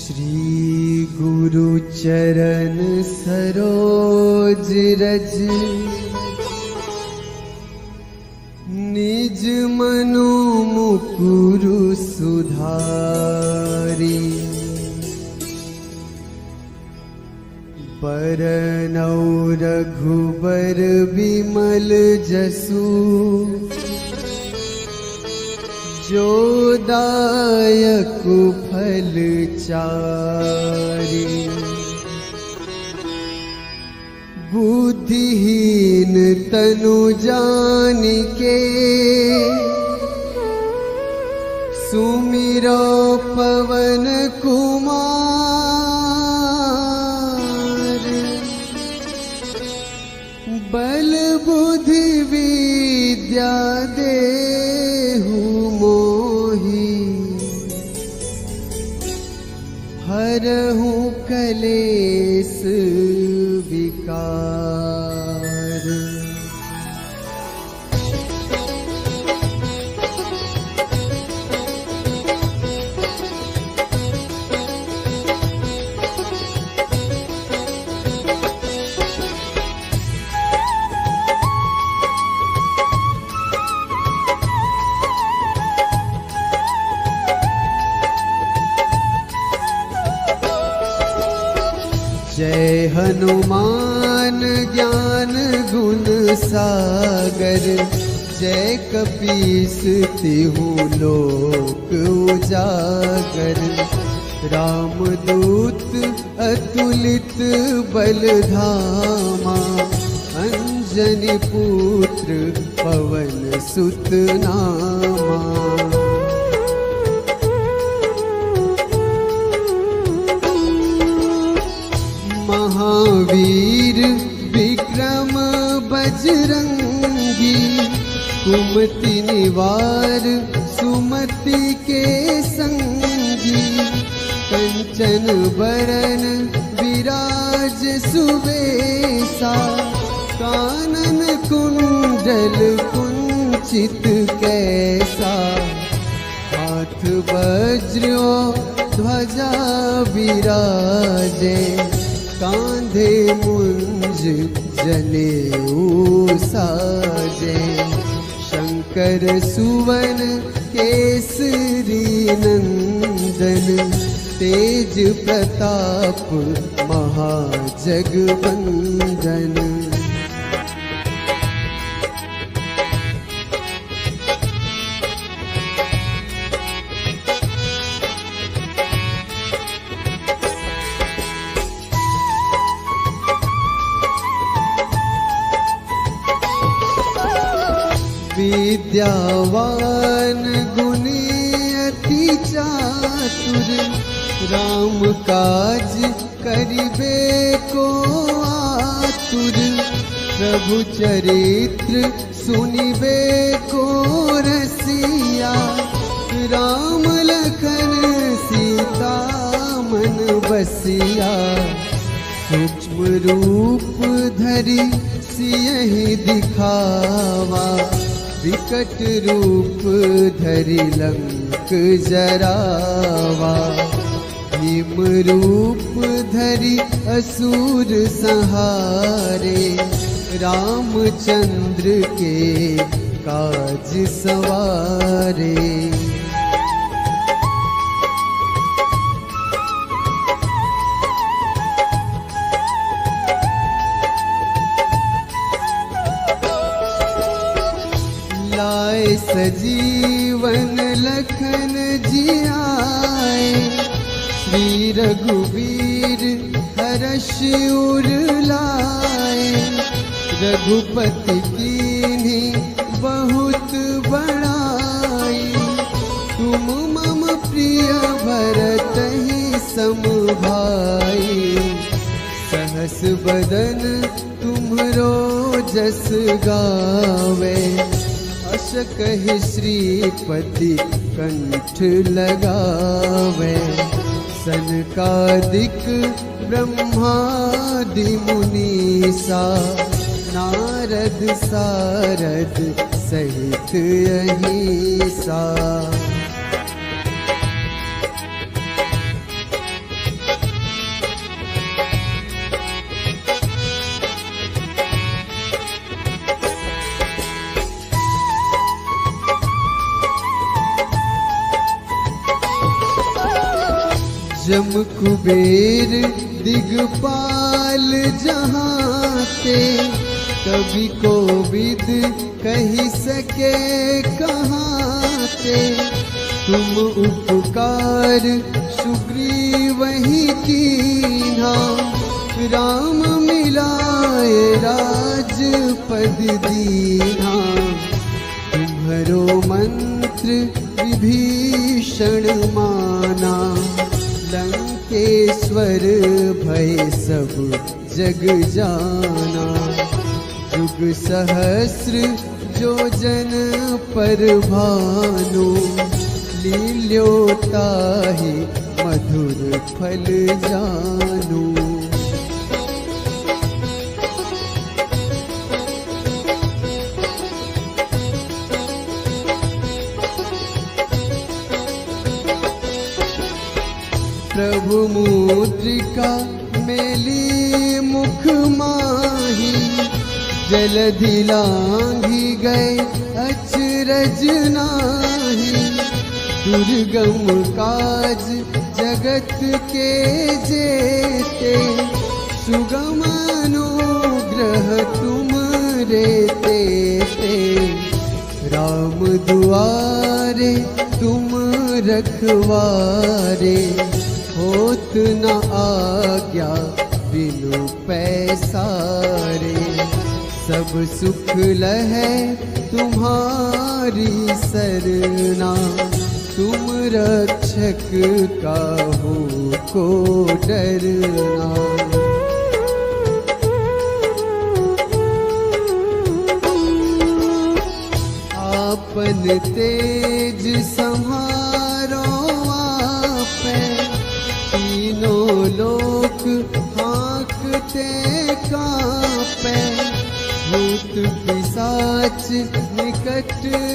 श्री गुरु चरण सरोज रज निज मनो मुकुरु सुधारी। बरनौ रघुबर बिमल जसु जो दायक फल चारि। बुद्धिहीन तनु जानिके सुमिरो पवन कुमार। बल बुद्धि विद्या देहु मोहि हरहु कलेस विकार। जय हनुमान ज्ञान गुण सागर। जय कपीस तिहु लोक उजागर। रामदूत अतुलित बल धामा। अंजनी पुत्र पवन सुत नामा। महावीर विक्रम बजरंगी। कुमति निवार सुमति के संगी। कंचन बरन विराज सुबेसा। कानन कुंडल कुंचित कैसा। हाथ वज्र ध्वजा विराजे। कांधे मुंज जनेऊ साजे। शंकर सुवन केसरी नंदन। तेज प्रताप महाजगवंदन। विद्यावान गुणी अति चातुर। राम काज करिबे को आतुर। प्रभु चरित्र सुनिबे को रसिया। राम लखन सीता मन बसिया। सूक्ष्म रूप धरि सियहि दिखावा। विकट रूप धरि लंक जरावा। भीम रूप धरि असुर संहारे। रामचंद्र के काज सवारे। लाए सजीवन लखन जियाए। श्री रघुवीर हर्ष उर लाए। रघुपति कीन्ही बहुत बड़ाई। तुम मम प्रिय भरतहि सम भाई। सहस बदन तुम्हरो जस गावे। अस कहि श्रीपति कंठ लगावे। सनकादिक ब्रह्मादि मुनीसा। नारद सारद सहित अहिसा। जम कुबेर दिगपाल जहाँ ते, कवि कोविद कही सके कहाँ ते। तुम उपकार सुग्रीव ही कीन्हा, राम मिलाए राजपद दीन्हा। तुम्हरो मंत्र विभीषण माना, लंकेश्वर भय सब जग जाना। जुग सहस्र जो जन पर भानु, लील्योताहि मधुर फल जानू। प्रभु मुद्रिका मेली मुख माही, जलधि लांघी गए अचरज नाही। दुर्गम काज जगत के जेते, सुगम अनुग्रह तुम रे तेते। राम दुआरे तुम रखवारे, होत न आज्ञा बिनु पैसारे। सब सुख लहै तुम्हारी सरना, तुम रक्षक काहू को डरना। आपन तेज संहारो आपै, तीनों लोक हाँकते कांपै। भूत पिशाच निकट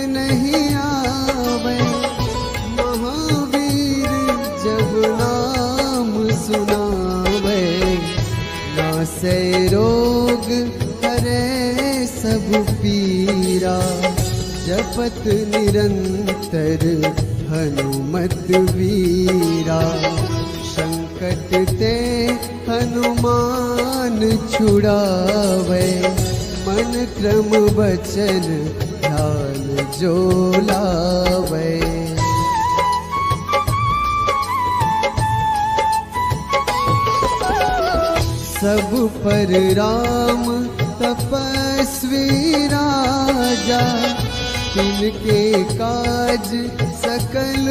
नहीं आवे, महावीर जब नाम सुनावे। नासै रोग हरै सब पीरा, जपत निरंतर हनुमत वीरा। संकट ते हनुमान छुड़ावे, मन क्रम वचन ध्यान जो लावे। सब पर राम तपस्वी राजा, तिनके काज सकल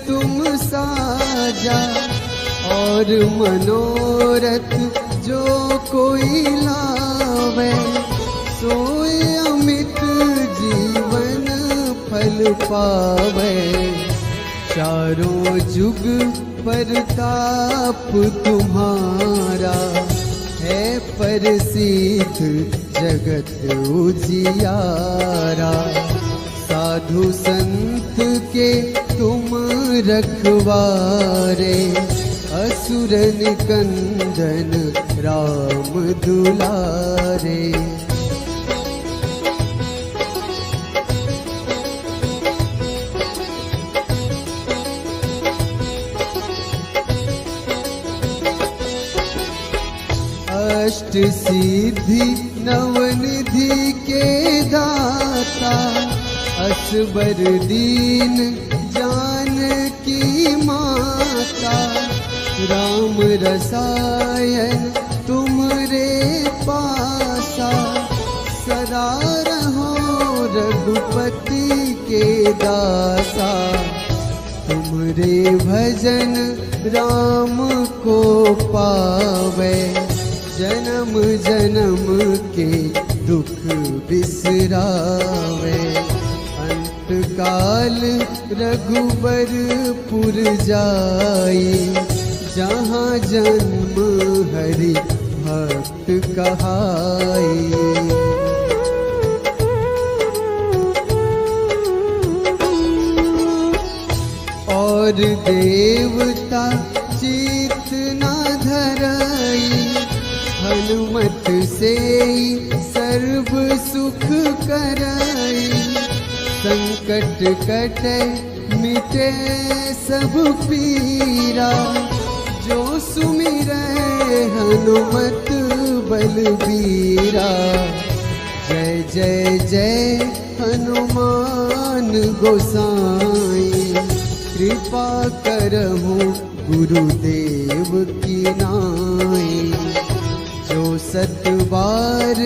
तुम साजा। और मनोरथ जो कोई लावे, सोए अमित जीवन फल पावे। चारों जुग परताप तुम्हारा, है प्रसिद्ध जगत उजियारा। साधु संत के तुम रखवारे, असुर निकंदन राम दुलारे। अष्ट सिद्धि नवनिधि के दाता, असबर दीन जानकी माता। राम रसायन तुमरे पासा, सदा रहो रघुपति के दासा। तुमरे भजन राम को पावे, जन्म जन्म के दुख बिसरावे। अंत काल रघुबरपुर जाई, जहाँ जन्म हरि भक्त कहाई। और देवता चित न धरई, हनुमत से सर्व सुख करई। संकट कटे मिटे सब पीरा, जो सुमिरै हनुमत बलबीरा। जय जय जय हनुमान गोसाई, कृपा करहु गुरुदेव की नाई। जो 7 बार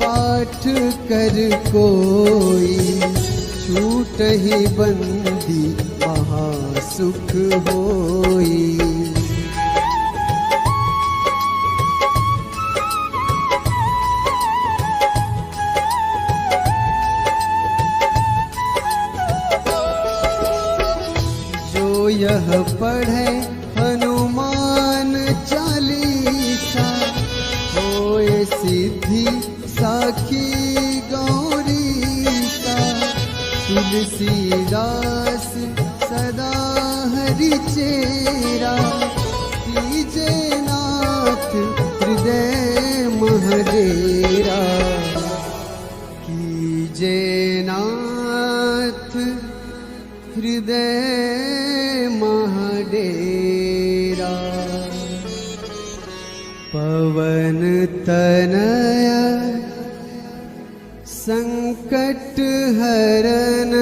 पाठ कर कोई, छूटहि बंदी महासुख होई। जो यह पढ़े हनुमान चालीसा, होए सिद्धि साखी गौरीसा। तुलसीदास सदा हरि चेरा, कीजे नाथ हृदय महडेरा। कीजे नाथ हृदय महडेरा। पवन तनया संकट हरन,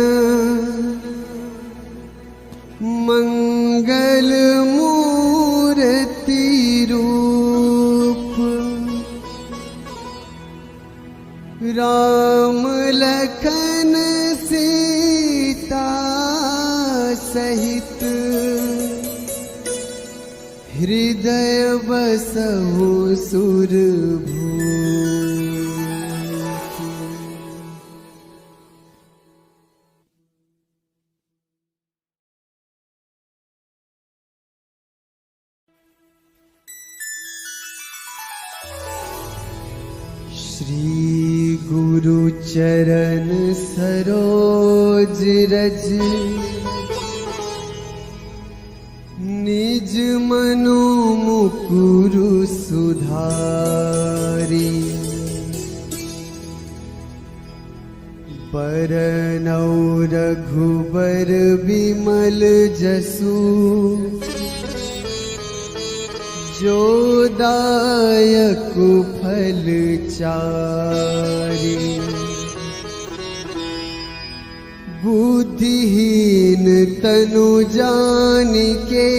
मंगल मूर्ति रूप। राम लखन सीता सहित, हृदय बसहु सुरभूप। श्री गुरु चरण सरोज रज, निज मनो मुकुरु सुधारी। बरनौ रघुबर बिमल जसु, जो दायक फल चारि। बुद्धिहीन तनु जानिके,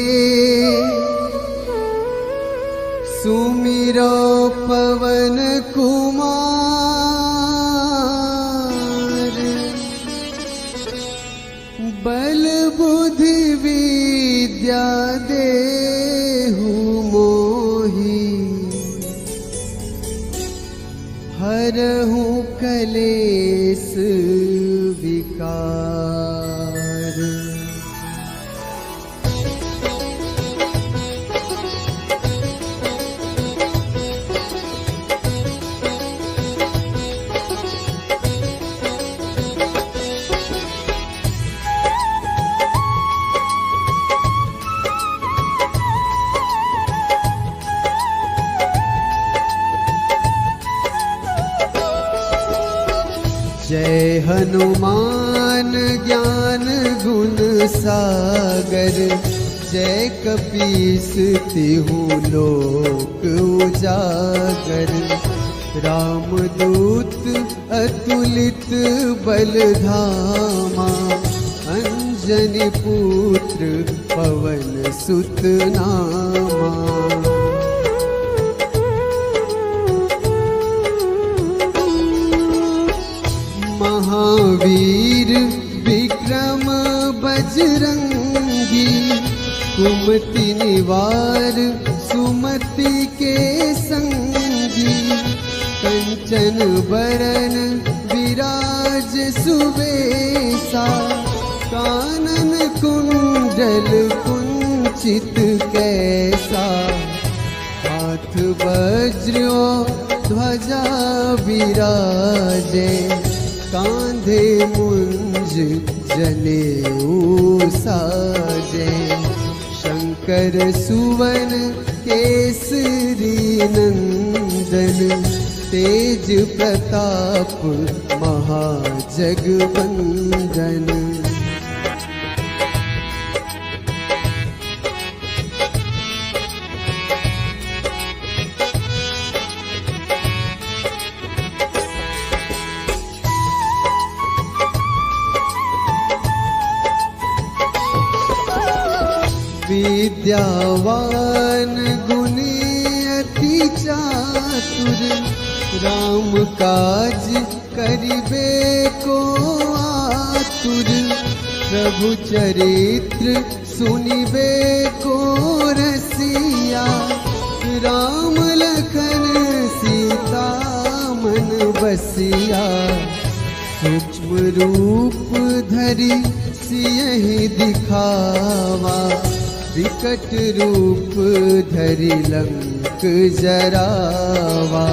सुमिरो पवन कुमार। बल बुद्धि विद्या देहु मोहि, हरहु कलेस विकार। जय हनुमान ज्ञान गुण सागर, जय कपीस तिहु लोक उजागर। रामदूत अतुलित बल धामा, अंजनी पुत्र पवन सुत नामा। महावीर विक्रम बजरंगी, कुमति निवार सुमति के संगी। कंचन बरन विराज सुबेसा, कानन कुंडल कुंचित कैसा। हाथ वज्र ध्वजा विराजे, कांधे मुंज जनेऊ साजे। शंकर सुवन केसरी नंदन, तेज प्रताप महाजगवंदन। विद्यावान गुणी अति चातुर, राम काज करिबे को आतुर, प्रभु चरित्र सुनिबे को रसिया, राम लखन सीता मन बसिया, सूक्ष्म रूप धरि सियहि दिखावा, विकट रूप धरि लंक जरावा,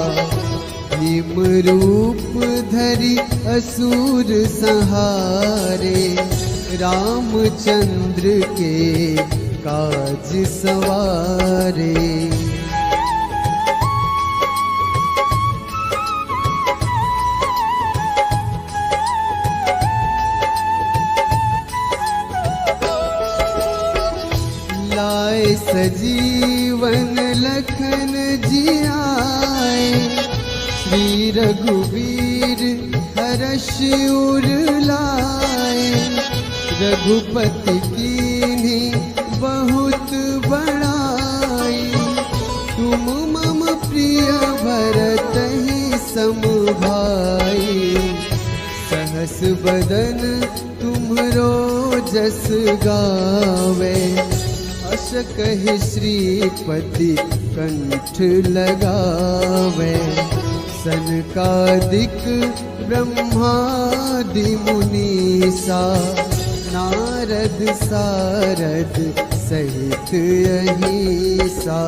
भीम रूप धरि असुर संहारे, रामचंद्र के काज सवारे। लाए सजीवन लखन जियाए, श्री रघुवीर हर्ष उर लाए, रघुपति कीन्ही बहुत बड़ाई, तुम मम प्रिय भरतहि सम भाई, सहस बदन तुम्हरो जस गावे, अस कहि श्रीपति कंठ लगावे, सनकादिक ब्रह्मादि मुनीसा, नारद सारद सहित अहिसा।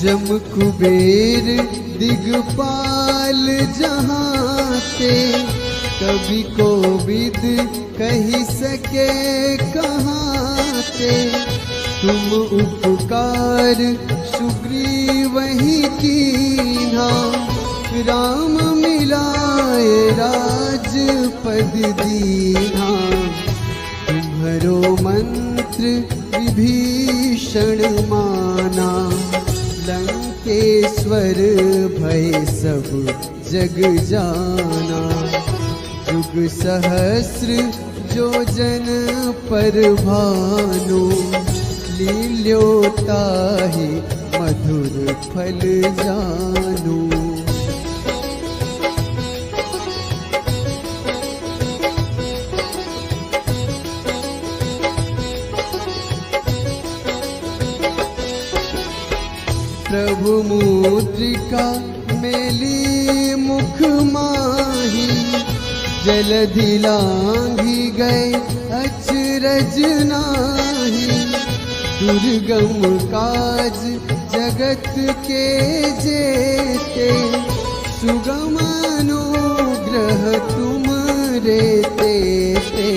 जम कुबेर दिगपाल जहाते, कवि कोविद कही सके कहाते, तुम उपकार सुग्रीवहि कीन्हा, राम मिलाए राजपद दीन्हा, तुम्हरो मंत्र विभीषण माना, लंकेश्वर भय सब जग जाना, जुग सहस्र जो जन पर भानु, लील्योताहि मधुर फल जानू। प्रभु मुद्रिका मेली मुख माही, जलधि लांघि गए अचरज नाही, दुर्गम काज जगत के जेते, सुगम अनुग्रह तुम रे तेते,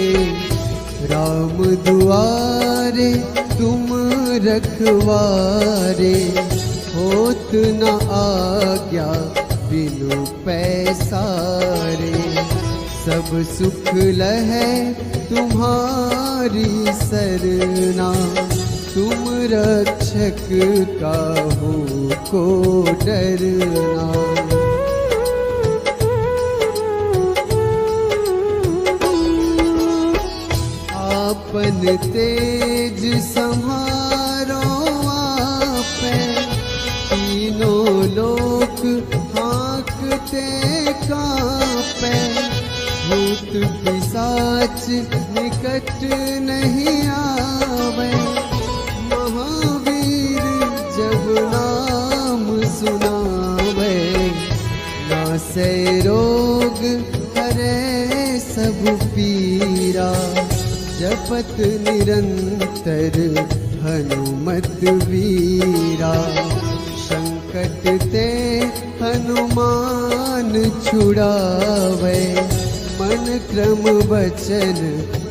राम दुआरे तुम रखवारे, होत न आज्ञा बिनु पैसारे, सब सुख लहै तुम्हारी सरना, तुम रक्षक काहू को डरना। आपन तेज सम्हारो आपे, तीनों लोक हाँकते कांपे, भूत पिशाच निकट नहीं आवे, महावीर जब नाम सुनावे, नासै रोग हरै सब पीरा, जपत निरंतर हनुमत वीरा, संकट ते हनुमान छुड़ावे, मन क्रम वचन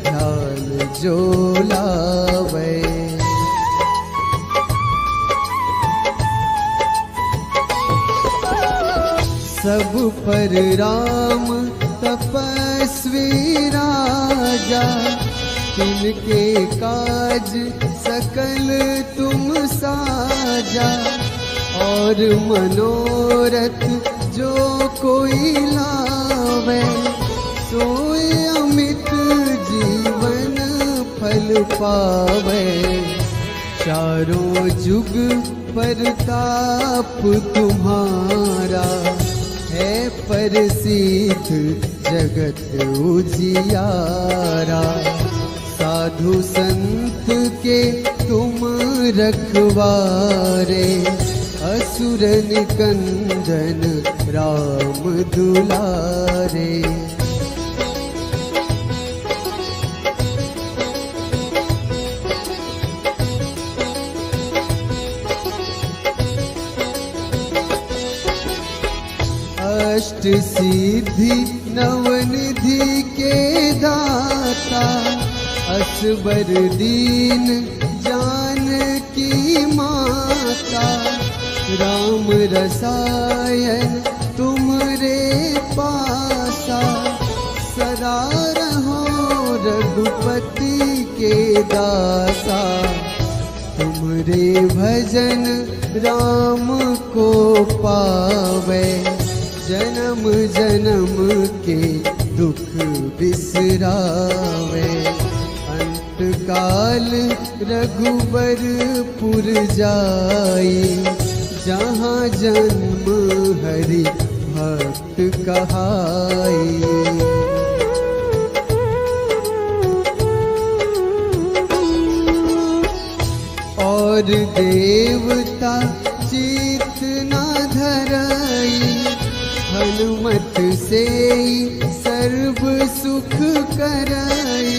ध्यान जो लावे। सब पर राम तपस्वी राजा, तिनके काज सकल तुम साजा, और मनोरथ जो कोई लावे, सोए अमित जीवन फल पावे। चारों जुग परताप तुम्हारा, है प्रसिद्ध जगत उजियारा। साधु संत के तुम रखवारे, असुर निकंदन राम दुलारे। अष्ट सिद्धि नवनिधि के दाता, असबर दीन जानकी माता। राम रसायन तुमरे पासा, सदा रहो रघुपति के दासा। तुमरे भजन राम को पावे, जन्म जन्म के दुख बिसरावे। अंत काल रघुबरपुर जाई, जहाँ जन्म हरि भक्त कहाई। और देवता चित न धरई, हनुमत से सर्व सुख करई।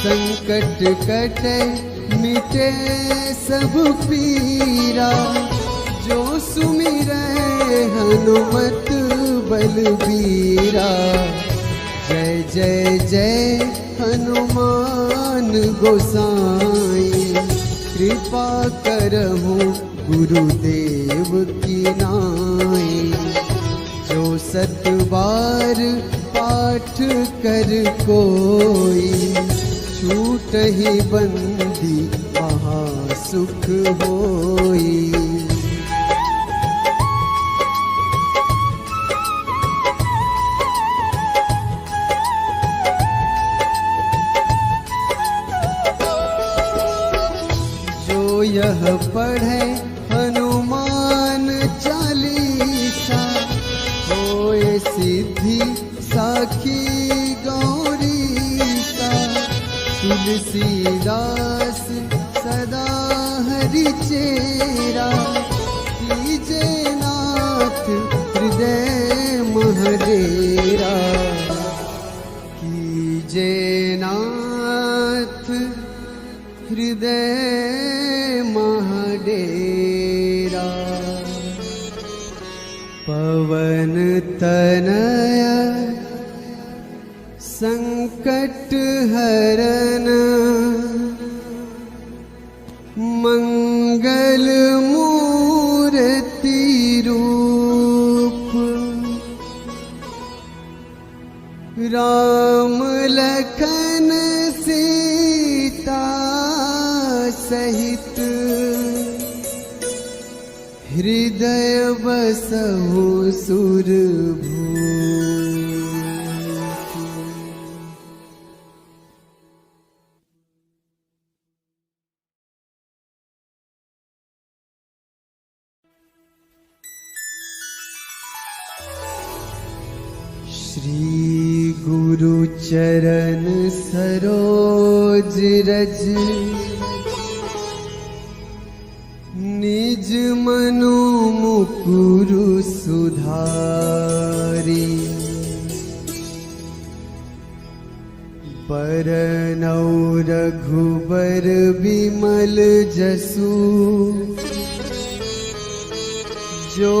संकट कटे मिटे सब पीरा, जो सुमिरै हनुमत बलबीरा। जय जय जय हनुमान गोसाई, कृपा करहु गुरुदेव की नाई। जो सत बार पाठ कर कोई, छूटहि बंदी महासुख होई। जो यह पढ़े हनुमान चालीसा, होए सिद्धि साखी गौरीसा। तुलसीदास सदा हरि चेरा, कीजे नाथ हृदय महडेरा। कीजे नाथ हृदय महडेरा। पवन तनया संकट हरन, मंगल मूर्ति रूप। राम लखन सीता सहित, हृदय बसहु सुरभूप। श्री गुरु चरण सरोज रज, निज मनु मुकुरु सुधारी। बरनौ रघुबर बिमल जसु, जो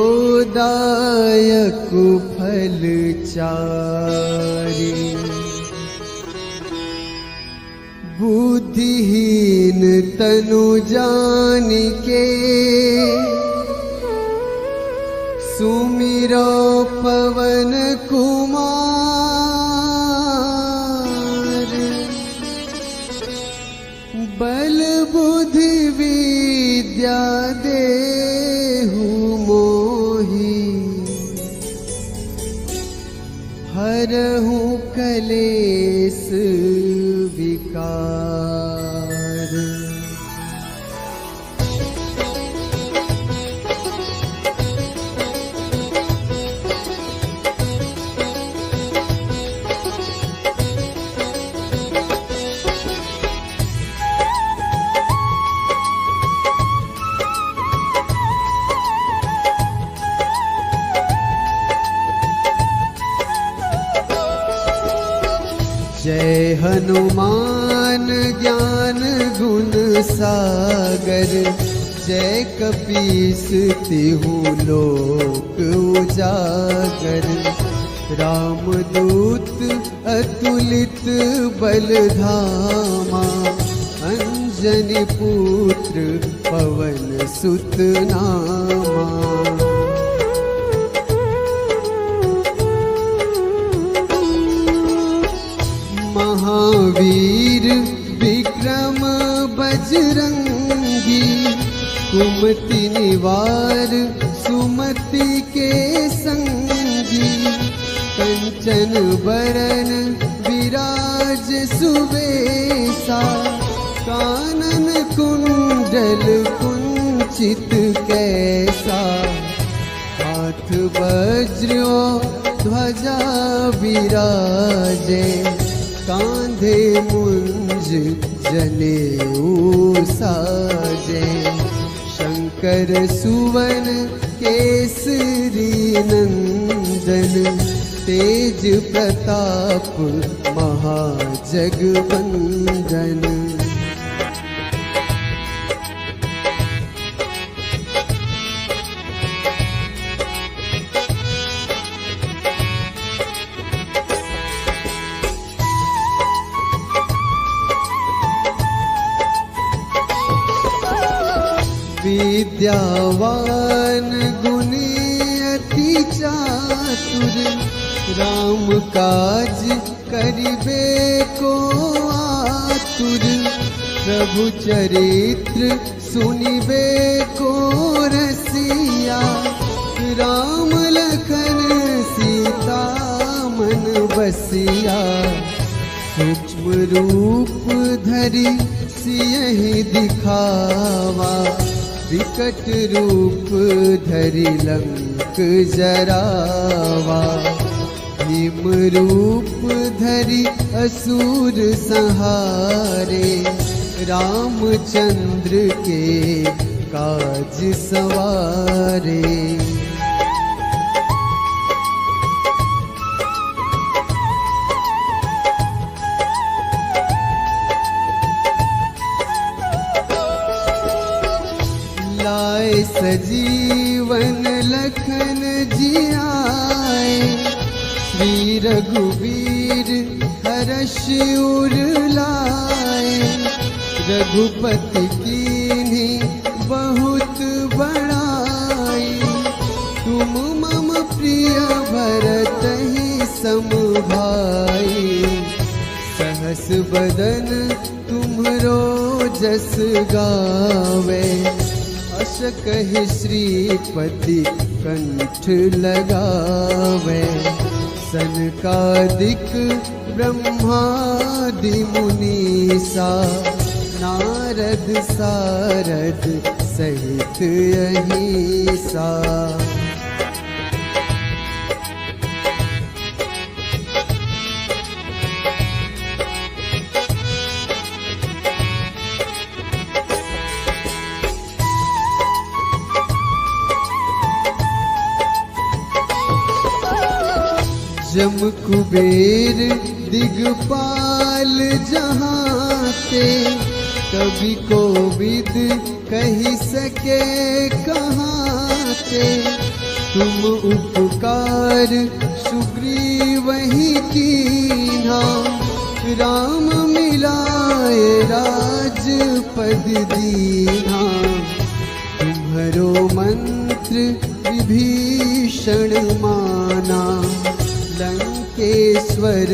दायक फल चारि। बुद्धिहीन तनु जानिके, सुमिरो पवन कुमार। कलेस विकार। जय हनुमान ज्ञान गुण सागर, जय कपीस तिहु लोक उजागर। रामदूत अतुलित बल धामा, अंजनी पुत्र पवन सुत नामा। महावीर विक्रम बजरंगी, कुमति निवार सुमति के संगी। कंचन बरन विराज सुबेसा, कानन कुंडल कुंचित कैसा। हाथ वज्र ध्वजा विराजे, कांधे मुंज जनेऊ साजे। शंकर सुवन केसरी नंदन, तेज प्रताप महाजगवंदन। विद्यावान गुणी अति चातुर, राम काज करिबे को आतुर। प्रभु चरित्र सुनिबे को रसिया, राम लखन सीता मन बसिया। सूक्ष्म रूप धरि सियहि दिखावा, विकट रूप धरि लंक जरावा। भीम रूप धरि असुर संहारे, रामचंद्र के काज सवारे। लाए सजीवन लखन जियाए, श्री रघुवीर हर्ष उर लाए। रघुपति कीन्ही बहुत बड़ाई, तुम मम प्रिय भरतहि सम भाई। सहस बदन तुम्हरो जस गावे, अस कहि श्रीपति कंठ लगावे। सनकादिक ब्रह्मादि मुनीसा, नारद सारद सहित अहिसा। जम कुबेर दिगपाल जहाते, कवि कोविद कही सके कहाते। तुम उपकार सुग्रीवहि कीन्हा, राम मिलाए राजपद दीन्हा। तुम्हरो मंत्र विभीषण माना, लंकेश्वर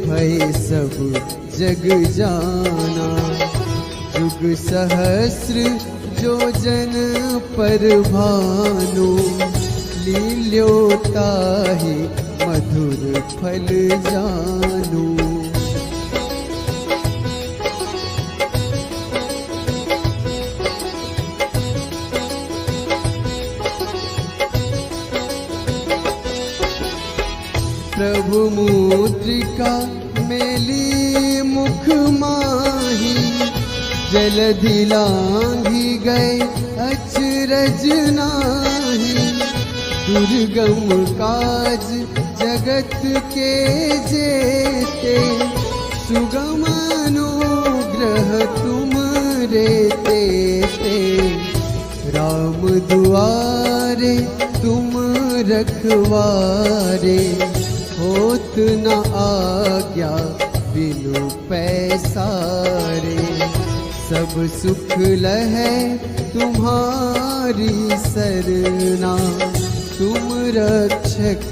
भय सब जग जाना। जुग सहस्र जो जन पर भानु, लील्योताहि मधुर फल जानू। प्रभु मुद्रिका मेली मुख माही, जलधि लांघी गए अचरज नाही। दुर्गम काज जगत के जेते, सुगम अनुग्रह तुम रे तेते। राम दुआरे तुम रखवारे, होत न आज्ञा बिनु पैसारे। सब सुख लहै तुम्हारी सरना, तुम रक्षक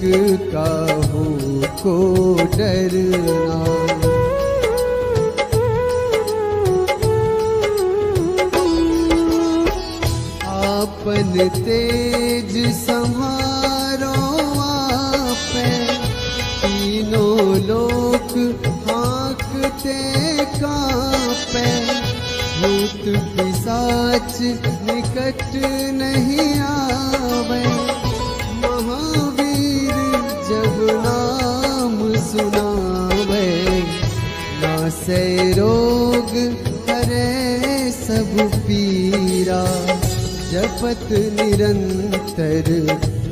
काहू को डरना। आपन तेज संहारो आपे, तीनों लोक हाँकते कांपे। भूत पिशाच निकट नहीं आवे, महावीर जब नाम सुनावे। नासै रोग हरै सब पीरा, जपत निरंतर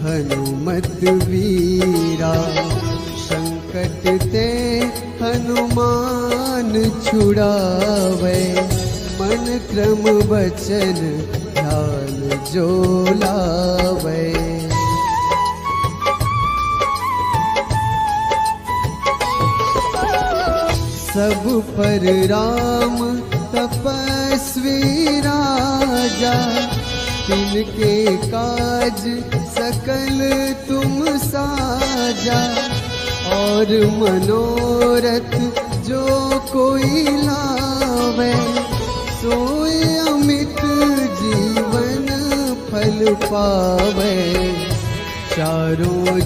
हनुमत वीरा। संकट ते हनुमान छुड़ावे, मन क्रम वचन ध्यान जो लावे। सब पर राम तपस्वी राजा, तिनके काज सकल तुम साजा। और मनोरथ जो कोई लावे, सोए अमित जीवन फल पावे। चारों